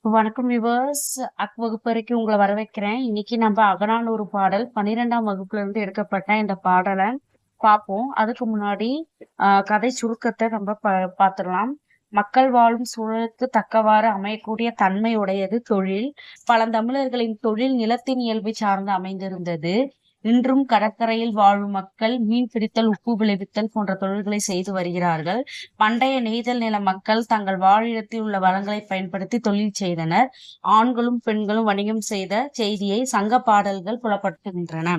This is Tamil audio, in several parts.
வணக்கம் விவர்ஸ். வகுப்பறைக்கு உங்களை வரவேற்கிறேன். இன்னைக்கு நம்ம அகநானூறு பாடல் 12ஆம் வகுப்புல இருந்து எடுக்கப்பட்ட இந்த பாடலை பார்ப்போம். அதுக்கு முன்னாடி கதை சுருக்கத்தை நம்ம பார்த்துடலாம். மக்கள் வாழும் சூழலுக்கு தக்கவாறு அமையக்கூடிய தன்மை உடையது தொழில். பழந்தமிழர்களின் தொழில் நிலத்தின் இயல்பை சார்ந்து அமைந்திருந்தது. இன்றும் கடற்கரையில் வாழும் மக்கள் மீன் பிடித்தல், உப்பு விளைவித்தல் போன்ற தொழில்களை செய்து வருகிறார்கள். பண்டைய நெய்தல் நில மக்கள் தங்கள் வாழிடத்தில் உள்ள வளங்களை பயன்படுத்தி தொழில் செய்தனர். ஆண்களும் பெண்களும் வணிகம் செய்த செய்தியை சங்க பாடல்கள் புலப்படுத்துகின்றன.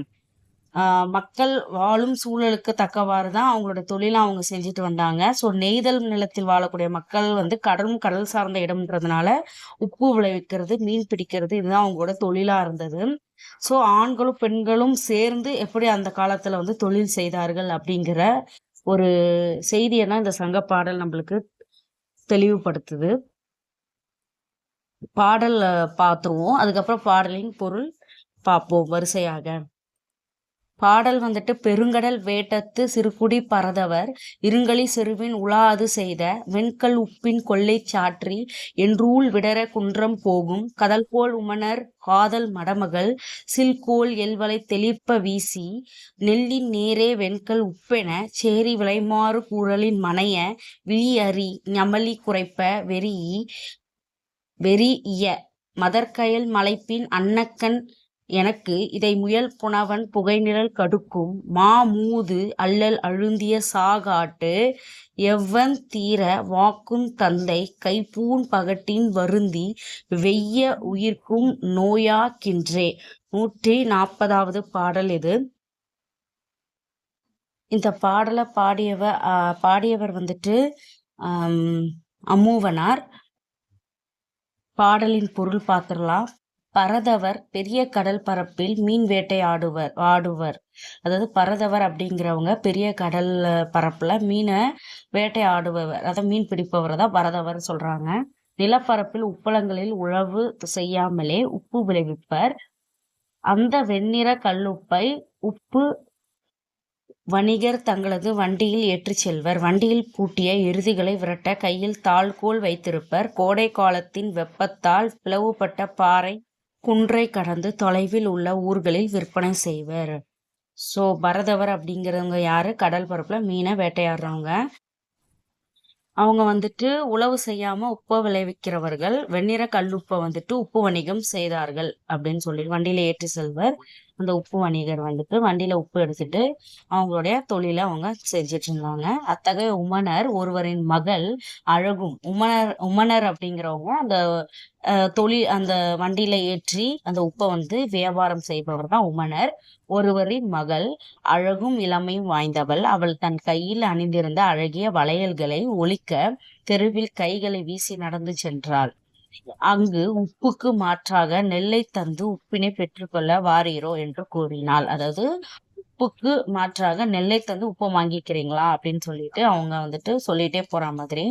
மக்கள் வாழும் சூழலுக்கு தக்கவாறு தான் அவங்களோட தொழிலை அவங்க செஞ்சுட்டு வந்தாங்க. ஸோ நெய்தல் நிலத்தில் வாழக்கூடிய மக்கள் கடல் சார்ந்த இடம்ன்றதுனால உப்பு விளைவிக்கிறது, மீன் பிடிக்கிறது, இதுதான் அவங்களோட தொழிலா இருந்தது. ஸோ ஆண்களும் பெண்களும் சேர்ந்து எப்படி அந்த காலத்துல தொழில் செய்தார்கள் அப்படிங்கிற ஒரு செய்தியை தான் இந்த சங்க பாடல் நம்மளுக்கு தெளிவுபடுத்துது. பாடல் பார்த்துருவோம். அதுக்கப்புறம் பாடலின் பொருள் பார்ப்போம் வரிசையாக. பாடல் பெருங்கடல் வேட்டத்து சிறுகுடி பரதவர் இருங்களி செருவின் உலாது செய்த வெண்கல் உப்பின் கொள்ளை சாற்றி என்றூல் விடர குன்றம் போகும் கடல்போல் உமனர் காதல் மடமகள் சில்கோல் எல்வலை தெளிப்ப வீசி நெல்லின் நேரே வெண்கல் உப்பென சேரி விளைமாறு கூறலின் மனைய விழியறி ஞமலி குறைப்ப வெறிய மதற்கயல் மலைப்பின் அன்னக்கண் எனக்கு இதை முயல் புனவன் புகைநிழல் கடுக்கும் மாமூது அல்லல் அழுந்திய சாகாட்டு எவ்வன் தீர வாக்கும் தந்தை கைப்பூன் பகட்டின் வருந்தி வெய்ய உயிர்க்கும் நோயாக்கின்றே. 140வது பாடல் இது. இந்த பாடலை பாடியவர் அம்மூவனார். பாடலின் பொருள் பார்த்துடலாம். பரதவர் பெரிய கடல் பரப்பில் மீன் ஆடுவர். அதாவது பரதவர் அப்படிங்கிறவங்க பெரிய கடல் பரப்புல மீனை வேட்டையாடுபவர், அதாவது மீன் பிடிப்பவரை தான் பரதவர் சொல்றாங்க. நிலப்பரப்பில் உப்பளங்களில் உழவு செய்யாமலே உப்பு விளைவிப்பர். அந்த வெண்ணிற கல்லுப்பை உப்பு வணிகர் தங்களது வண்டியில் ஏற்றிச் செல்வர். வண்டியில் பூட்டிய எருதிகளை விரட்ட கையில் தாழ்கோல் வைத்திருப்பர். கோடை காலத்தின் வெப்பத்தால் பிளவுபட்ட பாறை குன்றை கடந்து தொலைவில் உள்ள ஊர்களில் விற்பனை செய்வர். ஸோ பரதவர் அப்படிங்கிறவங்க யாரு? கடல் பரப்புல மீனை வேட்டையாடுறவங்க. அவங்க உழவு செய்யாம உப்பை விளைவிக்கிறவர்கள். வெண்ணிற கல்லுப்பை உப்பு வணிகம் செய்தார்கள் அப்படின்னு சொல்லி வண்டியில ஏற்றி செல்வர். அந்த உப்பு வணிகர் வண்டியில உப்பு எடுத்துட்டு அவங்களுடைய தொழிலை அவங்க செஞ்சிட்டு இருந்தாங்க. அத்தகைய உமனர் ஒருவரின் மகள் அழகும். உமனர் அப்படிங்கிறவங்க அந்த அந்த வண்டியில ஏற்றி அந்த உப்பை வியாபாரம் செய்பவர் தான் உமனர். ஒருவரின் மகள் அழகும் இளமையும் வாய்ந்தவள். அவள் தன் கையில் அணிந்திருந்த அழகிய வளையல்களை ஒலிக்க தெருவில் கைகளை வீசி நடந்து சென்றாள். அங்கு உப்புக்கு மாற்றாக நெல்லை தந்து உப்பினை பெற்றுக்கொள்ள வாரீரோ என்று கூறினாள். அதாவது உப்புக்கு மாற்றாக நெல்லை தந்து உப்பை வாங்கிக்கிறீங்களா அப்படின்னு சொல்லிட்டு அவங்க சொல்லிட்டே போற மாதிரி.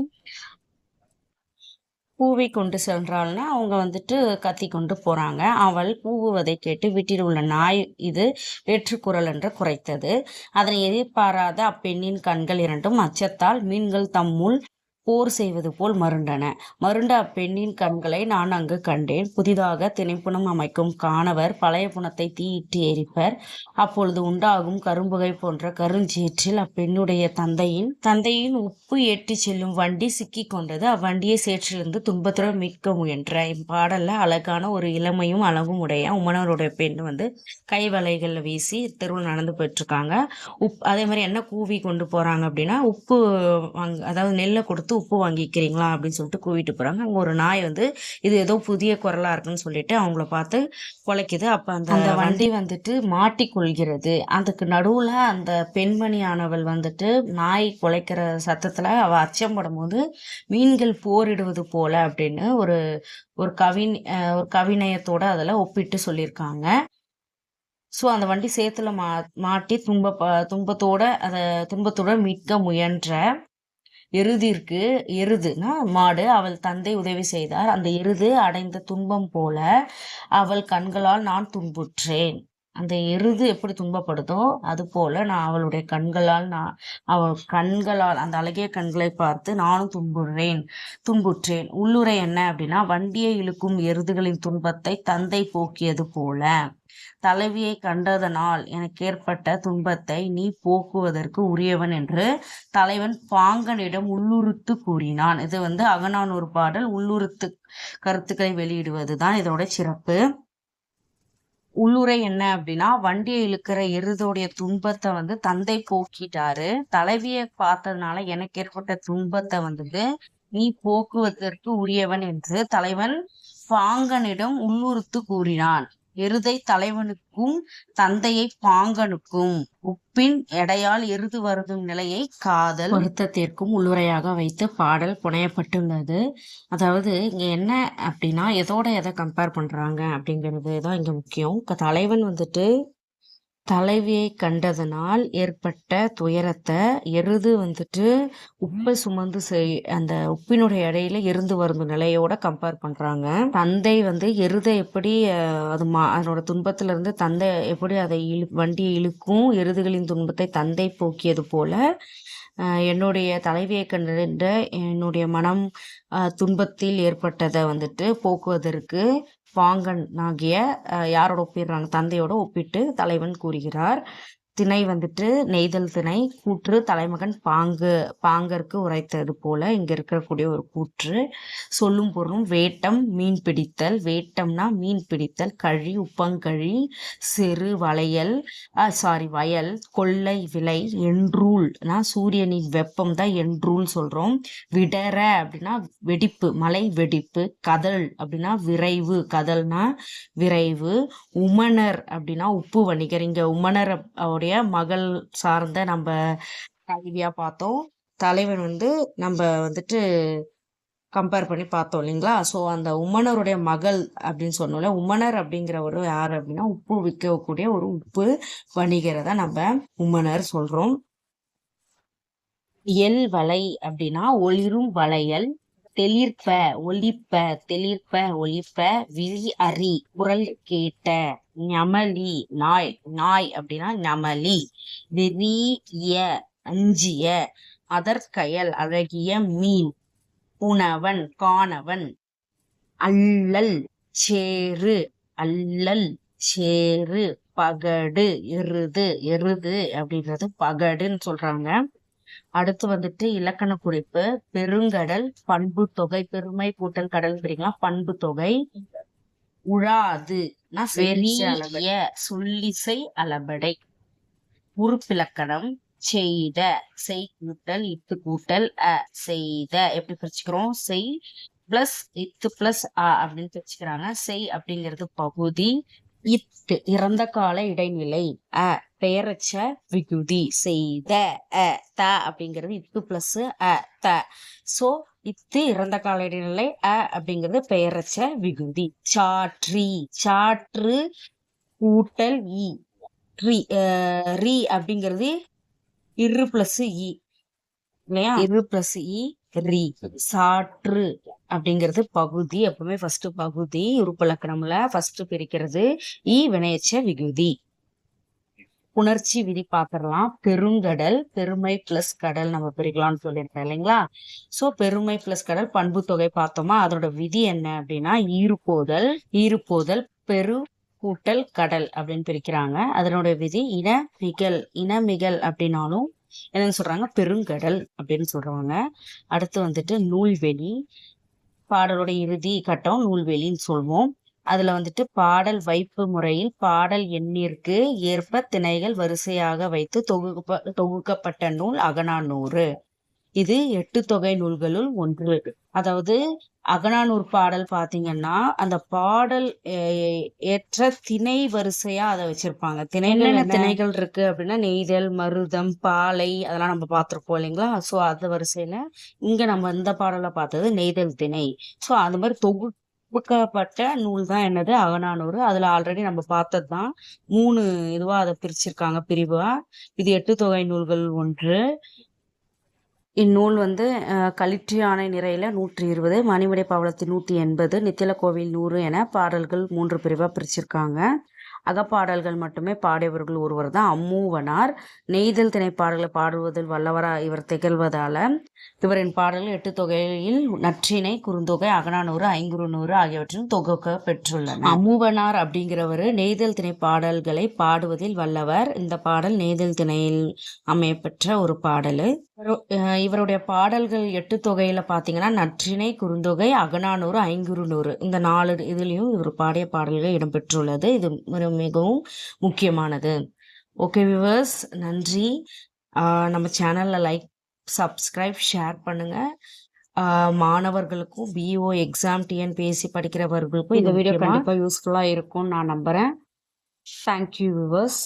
பூவை கொண்டு சென்றாள்னா அவங்க கத்தி கொண்டு போறாங்க. அவள் கூவுவதை கேட்டு வீட்டில் உள்ள நாய் இது வேற்றுக்குரல் என்று குறைத்தது. அதனை எதிர்பாராத அப்பெண்ணின் கண்கள் இரண்டும் அச்சத்தால் மீன்கள் தம்முள் போர் செய்வது போல் மருண்ட அப்பெண்ணின் கண்களை நான் அங்கு கண்டேன். புதிதாக திணைப்புணம் அமைக்கும் காணவர் பழைய புணத்தை தீயிட்டு எரிப்பர். அப்பொழுது உண்டாகும் கரும்புகை போன்ற கருஞ்சீற்றில் அப்பெண்ணுடைய தந்தையின் உப்பு ஏற்றி செல்லும் வண்டி சிக்கி கொண்டது. அவ்வண்டியை சேற்றிலிருந்து துன்பத்துடன் மீட்க முயன்ற. இப்பாடல்ல அழகான ஒரு இளமையும் அழகும் உடைய உமனருடைய பெண் கை வலைகள்ல வீசி தெருவில் நடந்து போயிட்டு இருக்காங்க. அதே மாதிரி என்ன கூவி கொண்டு போறாங்க அப்படின்னா உப்பு அதாவது நெல்லை கொடுத்து உப்பு வாங்கிக்கிறீங்களா அப்படின்னு சொல்லிட்டு கூவிட்டு போறாங்க. அங்க ஒரு நாய் இது ஏதோ புதிய குரலா இருக்குன்னு சொல்லிட்டு அவங்கள பார்த்து குலைக்குது. அப்ப அந்த வண்டி மாட்டிக்கொள்கிறது. அதுக்கு நடுவுல அந்த பெண்மணியானவள் நாய் குலைக்கிற சத்தத்துல அவ அச்சம்படும் போது மீன்கள் போரிடுவது போல அப்படின்னு ஒரு கவிநயத்தோட அதுல ஒப்பிட்டு சொல்லியிருக்காங்க. ஸோ அந்த வண்டி சேத்துல மாட்டி துன்பத்தோட மீட்க முயன்ற எருதுனா மாடு. அவள் தந்தை உதவி செய்தார். அந்த எருது அடைந்த துன்பம் போல அவள் கண்களால் நான் துன்புற்றேன். அந்த எருது எப்படி துன்பப்படுதோ அது போல நான் அவளுடைய கண்களால் அந்த அழகிய கண்களை பார்த்து நானும் துன்புற்றேன். உள்ளுரை என்ன அப்படின்னா, வண்டியை இழுக்கும் எருதுகளின் துன்பத்தை தந்தை போக்கியது போல தலைவியை கண்டதனால் எனக்கு ஏற்பட்ட துன்பத்தை நீ போக்குவதற்கு உரியவன் என்று தலைவன் பாங்கனிடம் உள்ளுறுத்து கூறினான். இது அகநானூறு பாடல் உள்ளுறுத்து கருத்துக்களை வெளியிடுவதுதான் இதோட சிறப்பு. உள்ளுரை என்ன அப்படின்னா, வண்டியை இழுக்கிற எருதோடைய துன்பத்தை தந்தை போக்கிட்டாரு. தலைவியை பார்த்ததுனால எனக்கு ஏற்பட்ட துன்பத்தை நீ போக்குவதற்கு உரியவன் என்று தலைவன் பாங்கனிடம் உள்ளுறுத்து கூறினான். எருதை தலைவனுக்கும் தந்தையை பாங்கனுக்கும் உப்பின் எடையால் எருது வருதும் நிலையை காதல் வருத்தத்திற்கும் உள்ளுரையாக வைத்து பாடல் புனையப்பட்டுள்ளது. அதாவது இங்க என்ன அப்படின்னா, எதை கம்பேர் பண்றாங்க அப்படிங்கிறது தான் இங்க முக்கியம். தலைவன் தலைவியை கண்டதனால் ஏற்பட்ட துயரத்தை எருது உப்பை சுமந்து அந்த உப்பினுடைய இடையில எருந்து வரும் நிலையோட கம்பேர் பண்றாங்க. தந்தை எருதை எப்படி அதனோட துன்பத்துல இருந்து தந்தை எப்படி அதை வண்டியை இழுக்கும் எருதுகளின் துன்பத்தை தந்தை போக்கியது போல என்னுடைய தலைவியை கண்ட என்னுடைய மனம் துன்பத்தில் ஏற்பட்டதை போக்குவதற்கு பாங்கன் ஆகிய யாரோட ஒப்பிடுறாங்க, தந்தையோட ஒப்பிட்டு தலைவன் கூறுகிறார். திணை நெய்தல் திணை. கூற்று தலைமகன் பாங்கற்கு உரைத்தது போல இங்க இருக்கக்கூடிய ஒரு கூற்று. சொல்லும் பொருளும் வேட்டம் மீன் பிடித்தல். வேட்டம்னா மீன் பிடித்தல். கழி உப்பங்கழி சிறு வயல் கொள்ளை விளை. என்றூல்னா சூரியனின் வெப்பம் தான் என்றூல் சொல்றோம். விடர அப்படின்னா வெடிப்பு, மலை வெடிப்பு. கதல் அப்படின்னா விரைவு, கதல்னா விரைவு. உமணர் அப்படின்னா உப்பு வணிகர். இங்க உமணர் அவருடைய மகள் சார்ந்த நம்ம கல்வியா பார்த்தோம். தலைவன் நம்ம கம்பேர் பண்ணி பார்த்தோம் இல்லைங்களா. ஸோ அந்த உமணருடைய மகள் அப்படின்னு சொன்னோம்ல, உமணர் அப்படிங்கிறவரு யார் அப்படின்னா உப்பு விற்கக்கூடிய ஒரு உப்பு வணிகரை தான் நம்ம உமணர் சொல்றோம். எல் வலை அப்படின்னா ஒளிரும் வளையல். தெளிர்ப்ப ஒளிப்ப விழி அறி குரல் கேட்ட. ஞமலி நாய் அப்படின்னா ஞமலி. வெறிய அஞ்சிய. அதற்கயல் அழகிய மீன். உணவன் காணவன். அல்லல் சேரு பகடு எருது அப்படின்றது பகடுன்னு சொல்றாங்க. அடுத்து இலக்கண குறிப்பு. பெருங்கடல் பண்பு தொகை. பெருமை கூட்டல் கடல் பிரிக்கலாம். பண்பு தொகை. உழாது சொல்லிசை அளபடை. உறுப்பிலக்கணம். செய்த செய் கூட்டல் இத்து கூட்டல் செய்த எப்படி பிரிச்சுக்கிறோம், செய் பிளஸ் இத்து பிளஸ் அப்படின்னு பிரிச்சுக்கிறாங்க. செய் அப்படிங்கிறது பகுதி. இத்து இறந்த கால இடைநிலை. பெயரச்ச விகுதி. செய்த த அப்படிங்கிறது இத்து பிளஸ் த. சோ இத்து இறந்த கால இடைநிலை. அப்படிங்கிறது பெயரச்ச விகுதி. சாற்று கூட்டல் இ. ரி அப்படிங்கிறது இரு பிளஸ் இ இல்லையா. இரு பிளஸ் இ ரி. சாற்று அப்படிங்கிறது பகுதி. எப்பவுமே ஃபர்ஸ்ட் பகுதி உறுப்பிலக்கணம்ல ஃபர்ஸ்ட் பிரிக்கிறது இ வினையச்ச விகுதி. புணர்ச்சி விதி பாத்திரலாம். பெருங்கடல் பெருமை பிளஸ் கடல் நம்ம பிரிக்கலாம்னு சொல்லியிருக்கேன் இல்லைங்களா. சோ பெருமை பிளஸ் கடல் பண்பு தொகை பார்த்தோமா, அதோட விதி என்ன அப்படின்னா ஈறுபோதல் பெரு கூட்டல் கடல் அப்படின்னு பிரிக்கிறாங்க. அதனுடைய விதி இனமிகல் அப்படின்னாலும் என்னன்னு சொல்றாங்க, பெருங்கடல் அப்படின்னு சொல்றாங்க. அடுத்து நூல்வெளி. பாடலோட இறுதி கட்டம் நூல்வெளின்னு சொல்வோம். அதுல பாடல் வைப்பு முறையில் பாடல் எண்ணிற்கு ஏற்ப திணைகள் வரிசையாக வைத்து தொகுக்கப்பட்ட நூல் அகநானூறு. இது 8 தொகை நூல்களுள் ஒன்று. அதாவது அகநானூறு பாடல் பாத்தீங்கன்னா அந்த பாடல் ஏற்ற திணை வரிசையா அதை வச்சிருப்பாங்க. திணைகள் இருக்கு அப்படின்னா நெய்தல், மருதம், பாலை அதெல்லாம் நம்ம பார்த்திருப்போம் இல்லைங்களா. சோ அந்த வரிசையில இங்க நம்ம இந்த பாடலை பார்த்தது நெய்தல் திணை. சோ அந்த மாதிரி தொகுக்கப்பட்ட நூல் தான் என்னது அகநானூறு. அதுல ஆல்ரெடி நம்ம பார்த்ததுதான் 3 இதுவா அதை பிரிச்சிருக்காங்க பிரிவா. இது 8 தொகை நூல்கள் ஒன்று. இந்நூல் களிற்றியானை நிறையில 120, மணிமடை பவளத்தில் 180, நித்தில கோவில் 100 என பாடல்கள் 3 பிரிவா பிரிச்சிருக்காங்க. அகப்பாடல்கள் மட்டுமே பாடியவர்கள் ஒருவர் தான் அம்மூவனார். நெய்தல் திணை பாடல்களை பாடுவதில் வல்லவரா இவர் திகழ்வதால இவரின் பாடல்கள் 8 தொகையில் நற்றிணை, குறுந்தொகை, அகநானூறு, ஐங்குறுநூறு ஆகியவற்றின் தொகுக்க பெற்றுள்ளன. அம்மூவனார் அப்படிங்கிறவர் நெய்தல் திணை பாடல்களை பாடுவதில் வல்லவர். இந்த பாடல் நெய்தல் திணையில் அமையப்பெற்ற ஒரு பாடல். இவருடைய பாடல்கள் 8 தொகையில பாத்தீங்கன்னா நற்றிணை, குறுந்தொகை, அகநானூறு, ஐங்குறுநூறு இந்த 4 இதுலயும் இவர் பாடிய பாடல்கள் இடம்பெற்றுள்ளது. இது மிகவும் முக்கியமானது. ஓகே வியூவர்ஸ், நன்றி. நம்ம சேனல்ல லைக், சப்ஸ்கிரைப், ஷேர் பண்ணுங்க. மாணவர்களுக்கும் பிஓ எக்ஸாம் டிஎன்பிஎஸ்சி படிக்கிறவர்களுக்கும் இந்த வீடியோ கண்டிப்பா யூஸ்ஃபுல்லா இருக்கும்னு நான் நம்புறேன். Thank you viewers.